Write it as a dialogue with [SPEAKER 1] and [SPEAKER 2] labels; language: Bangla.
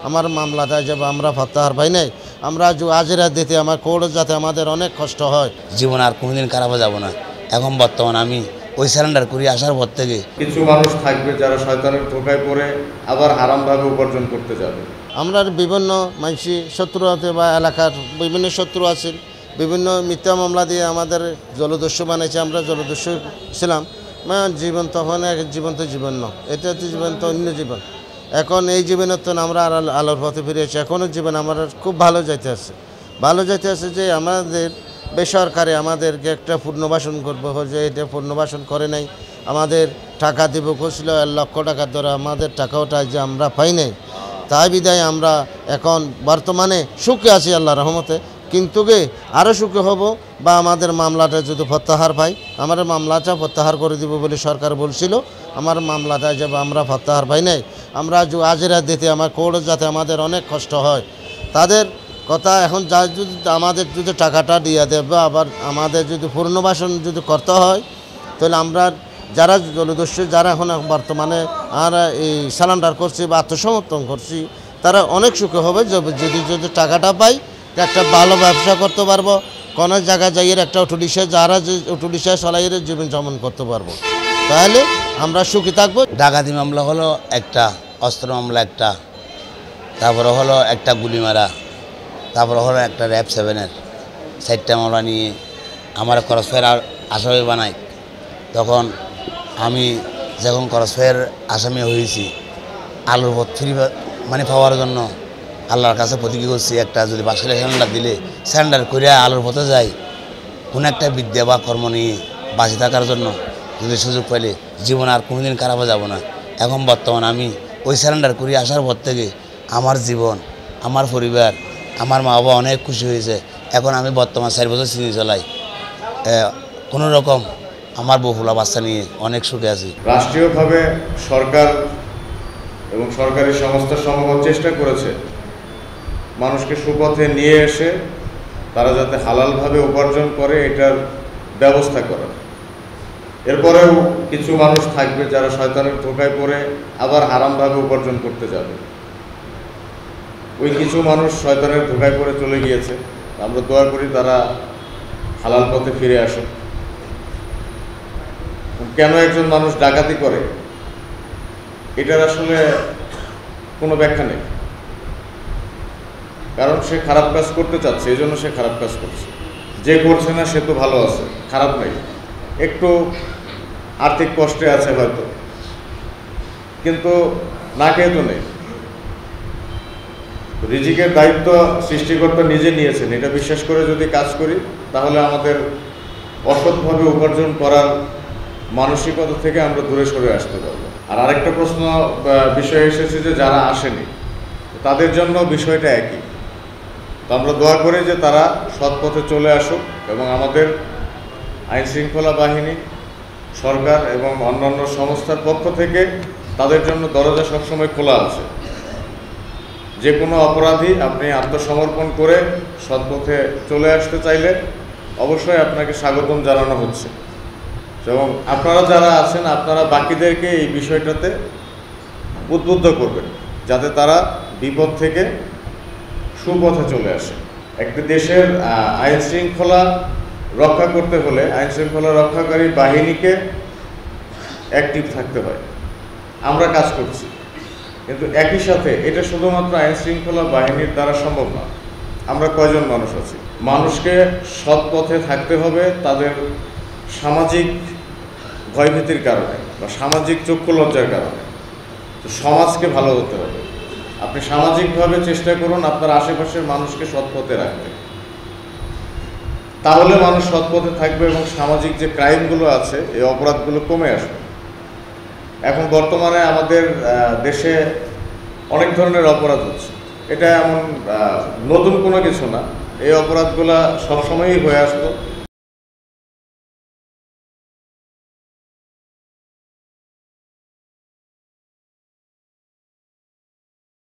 [SPEAKER 1] আমার মামলাটা যাবে আমরা প্রত্যাহার পাই নাই। আমরা আজেরা দিতে আমার কোর্ট যাতে আমাদের অনেক কষ্ট হয়।
[SPEAKER 2] জীবন আর কোনোদিন খারাপ যাব না। এখন বর্তমান আমি ওই সারেন্ডার করি আসার পর থেকে
[SPEAKER 3] কিছু মানুষ থাকবে যারা শয়তানের ধোঁকায় পড়ে আবার হারামভাবে উপার্জন করতে যাবে।
[SPEAKER 1] আমরা বিভিন্ন মানসি শত্রু হতে বা এলাকার বিভিন্ন শত্রু আছেন, বিভিন্ন মিথ্যা মামলা দিয়ে আমাদের জলদস্যু বানাইছে। আমরা জলদস্যু ছিলাম, জীবন তখন এক জীবন তো জীবন নয়, এটা তো জীবন তো অন্য জীবন। এখন এই জীবনের তো আমরা আলোর পথে ফিরে এসেছি। এখনও জীবন আমার খুব ভালো যাইতে আছে যে আমাদের বেসরকারি আমাদেরকে একটা পুনর্বাসন করবো, যে এটা পুনর্বাসন করে নাই। আমাদের টাকা দিব করছিল 1 লক্ষ টাকার ধরে, আমাদের টাকাওটা যে আমরা পাই নাই। তাই বিদায় আমরা এখন বর্তমানে সুখে আছি আল্লাহ রহমতে, কিন্তু আরও সুখে হব বা আমাদের মামলাটা যদি প্রত্যাহার পাই, আমাদের মামলাটা প্রত্যাহার করে দিব বলে সরকার বলছিল। আমার মামলাটা যাবে আমরা প্রত্যাহার পাই নাই। আমরা আজেরা দিতে আমার কোর্ট যাতে আমাদের অনেক কষ্ট হয়। তাদের কথা এখন যা যদি আমাদের যদি টাকাটা দিয়ে দেবে, আবার আমাদের যদি পুনর্বাসন যদি করতে হয়, তাহলে আমরা যারা জলদস্যু যারা এখন বর্তমানে আর এই সারেন্ডার করছি বা আত্মসমর্পণ করছি, তারা অনেক সুখে হবে যদি টাকাটা পাই, একটা ভালো ব্যবসা করতে পারবো। কোনো জায়গায় যাইয়ের একটা অটোরিক্সা যারা যে অটোরিক্সা চলাইয়ের জীবনযাপন করতে পারবো, তাহলে আমরা সুখী থাকবো।
[SPEAKER 2] ডাকাতি মামলা হলো একটা, অস্ত্র মামলা একটা, তারপরে হলো একটা গুলি মারা, তারপরে হলো একটা র্যাব 7-এর 4টা মামলা নিয়ে আমার ক্রসফায়ার আসামি বানায়। তখন আমি যখন ক্রসফায়ার আসামি হয়েছি, আলুর পথ ফ্রি পাওয়ার জন্য আল্লাহর কাছে প্রতিজ্ঞা করছি, একটা যদি বাসায় স্যান্ডার দিলে স্যান্ডার করে আলুর পথে যাই, কোনো একটা বিদ্যা বা কর্ম নিয়ে বাঁচে থাকার জন্য যদি সুযোগ পাইলে জীবন আর কোনোদিন খারাপ যাব না। এখন বর্তমান আমি ওই স্যান্ডার করে আসার পর থেকে আমার জীবন, আমার পরিবার, আমার মা বাবা অনেক খুশি হয়েছে। এখন আমি বর্তমান 4 বছর চিনি চলাই, কোনো রকম আমার বহুলা বাচ্চা নিয়ে অনেক সুখে আছি।
[SPEAKER 3] রাষ্ট্রীয়ভাবে সরকার এবং সরকারি সংস্থা সমূহ চেষ্টা করেছে মানুষকে সুপথে নিয়ে এসে তারা যাতে হালালভাবে উপার্জন করে এটার ব্যবস্থা করা। এরপরেও কিছু মানুষ থাকবে যারা শয়তানের ধোঁকায় পড়ে আবার হারামভাবে উপার্জন করতে যাবে। ওই কিছু মানুষ শয়তানের ধোঁকায় পড়ে চলে গিয়েছে, আমরা দোয়া করি তারা হালাল পথে ফিরে আসে। কেন একজন মানুষ ডাকাতি করে এটার আসলে কোনো ব্যাখ্যা নেই, কারণ সে খারাপ কাজ করতে চাচ্ছে, এই জন্য সে খারাপ কাজ করছে। যে করছে না সে তো ভালো আছে, খারাপ নেই, একটু আর্থিক কষ্টে আছে হয়তো, কিন্তু না খেয়ে তো নেই। রিজিকের দায়িত্ব সৃষ্টিকর্তা নিজে নিয়েছেন, এটা বিশ্বাস করে যদি কাজ করি তাহলে আমাদের অসৎভাবে উপার্জন করার মানসিকতা থেকে আমরা দূরে সরে আসতে পারবো। আর আরেকটা প্রশ্ন বিষয় এসেছে যে যারা আসেনি তাদের জন্য বিষয়টা একই। তো আমরা দোয়া করি যে তারা সৎ পথে চলে আসুক এবং আমাদের আইন শৃঙ্খলা বাহিনী, সরকার এবং অন্যান্য সংস্থার পক্ষ থেকে তাদের জন্য দরজা সবসময় খোলা আছে। যে কোনো অপরাধী আপনি আত্মসমর্পণ করে সৎ পথে চলে আসতে চাইলে অবশ্যই আপনাকে স্বাগতম জানানো হচ্ছে, এবং আপনারা যারা আছেন আপনারা বাকিদেরকে এই বিষয়টাতে উদ্বুদ্ধ করবেন যাতে তারা বিপদ থেকে সুপথে চলে আসে। একটি দেশের আইন শৃঙ্খলা রক্ষা করতে হলে আইন শৃঙ্খলা রক্ষাকারী বাহিনীকে অ্যাক্টিভ থাকতে হয়। আমরা কাজ করছি, কিন্তু একই সাথে এটা শুধুমাত্র আইন শৃঙ্খলা বাহিনীর দ্বারা সম্ভব না। আমরা কয়জন মানুষ আছি, মানুষকে সৎ পথে থাকতে হবে তাদের সামাজিক ভয়ভীতির কারণে বা সামাজিক চক্ষু লজ্জার কারণে। তো সমাজকে ভালো হতে হবে। আপনি সামাজিকভাবে চেষ্টা করুন আপনার আশেপাশের মানুষকে সৎ পথে রাখতে, তাহলে মানুষ সৎ পথে থাকবে এবং সামাজিক যে ক্রাইমগুলো আছে এই অপরাধগুলো কমে আসবে। এখন বর্তমানে আমাদের দেশে অনেক ধরনের অপরাধ হচ্ছে, এটা এমন নতুন কোনো কিছু না, এই অপরাধগুলো সবসময়ই হয়ে আসতো।